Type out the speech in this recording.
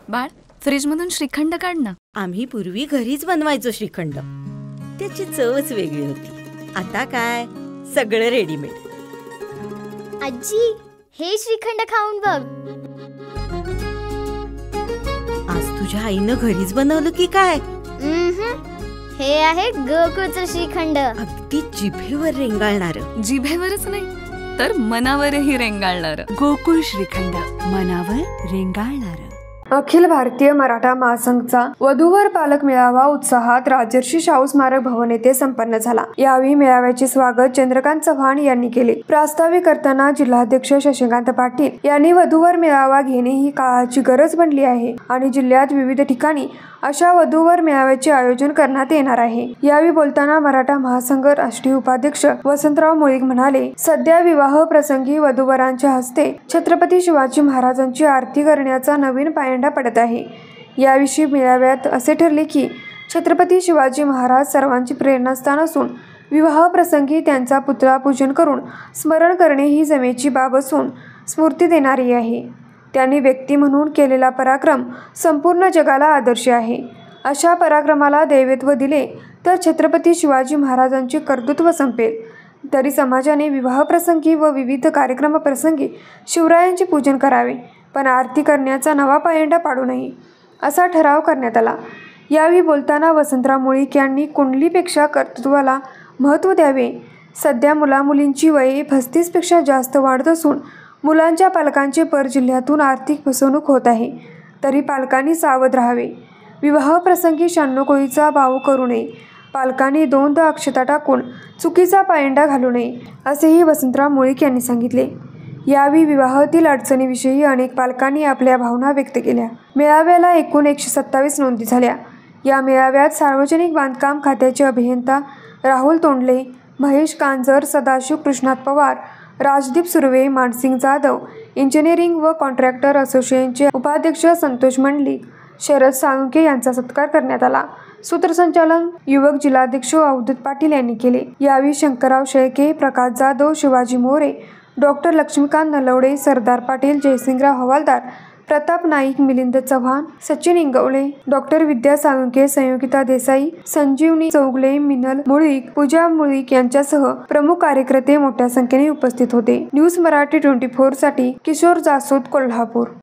बाळ, फ्रीजमधून श्रीखंड काढ ना. आम्ही पूर्वी घरीच बनवायचो श्रीखंड. त्याची चवच वेगळी होती. आता काय सगळं रेडीमेड. आजी, हे श्रीखंड खाऊन बघ. आज तुझ्या आईनं घरीच बनवलं की काय? हे आहे गोकुळचं श्रीखंड. अगदी जिभेवर रेंगाळणार. जिभेवरच नाही तर मनावरही रेंगाळणार. गोकुळ श्रीखंड, मनावर रेंगाळणार. अखिल भारतीय मराठा महासंघचा वधूवर पालक मेळावा उत्साहात राजर्षी शाहू स्मारक भवन येथे संपन्न झाला. यावेळी मेळाव्याचे स्वागत चंद्रकांत चव्हाण यांनी केले. प्रास्ताविक करताना जिल्हाध्यक्ष शशिकांत पाटील यांनी वधूवर मेळावा घेणे ही काळाची गरज बनली आहे आणि जिल्ह्यात विविध ठिकाणी अशा वधूवर मेळाव्याचे आयोजन करण्यात येणार आहे. यावेळी बोलताना मराठा महासंघ राष्ट्रीय उपाध्यक्ष वसंतराव मुळीक म्हणाले, सध्या विवाह प्रसंगी वधूवरांच्या हस्ते छत्रपती शिवाजी महाराजांची आरती करण्याचा नवीन पायंडा पडत आहे. याविषयी मेळाव्यात असे ठरले की छत्रपती शिवाजी महाराज सर्वांची प्रेरणास्थान असून विवाह प्रसंगी त्यांचा पुतळा पूजन करून स्मरण करणे ही जमेची बाब असून स्फूर्ती देणारी आहे. त्यांनी व्यक्ती म्हणून केलेला पराक्रम संपूर्ण जगाला आदर्श आहे. अशा पराक्रमाला दैवत्व दिले तर छत्रपती शिवाजी महाराजांचे कर्तृत्व संपेल. तरी समाजाने विवाह प्रसंगी व विविध कार्यक्रमाप्रसंगी शिवरायांचे पूजन करावे, पण आरती करण्याचा नवा पायंडा पाडू नये, असा ठराव करण्यात आला. यावेळी बोलताना वसंतराव मुळीक यांनी कुंडलीपेक्षा कर्तृत्वाला महत्त्व द्यावे. सध्या मुलामुलींची वये 35पेक्षा जास्त वाढत असून मुलांच्या पालकांचे परजिल्ह्यातून आर्थिक फसवणूक होत आहे. तरी पालकांनी सावध राहावे. विवाह प्रसंगी शान्नकोळीचा भाव करू नये. पालकांनी 2दा अक्षता टाकून चुकीचा पायंडा घालू नये, असेही वसंतराव मुळीक यांनी सांगितले. यावेळी विवाहातील अडचणीविषयी अनेक पालकांनी आपल्या भावना व्यक्त केल्या. मेळाव्याला एकूण 127 नोंदी झाल्या. या मेळाव्यात सार्वजनिक बांधकाम खात्याचे अभियंता राहुल तोंडले, महेश कांजर, सदाशिव कृष्णात पवार, राजदीप सुर्वे, मानसिंग जाधव, इंजिनिअरिंग व कॉन्ट्रॅक्टर असोसिएशनचे उपाध्यक्ष संतोष मंडलिक, शरद साळुंखे यांचा सत्कार करण्यात आला. सूत्रसंचालन युवक जिल्हाध्यक्ष अवधूत पाटील यांनी केले. यावेळी शंकरराव शेळके, प्रकाश जाधव, शिवाजी मोरे, डॉक्टर लक्ष्मीकांत नलवडे, सरदार पाटील, जयसिंगराव हवालदार, प्रताप नाईक, मिलिंद चव्हाण, सचिन इंगवले, डॉक्टर विद्या साळुंखे, संयोगिता देसाई, संजीवनी चौगले, मिनल मुळीक, पूजा मुळीक यांच्यासह प्रमुख कार्यकर्ते मोठ्या संख्येने उपस्थित होते. न्यूज मराठी 24 साठी किशोर जासोद, कोल्हापूर.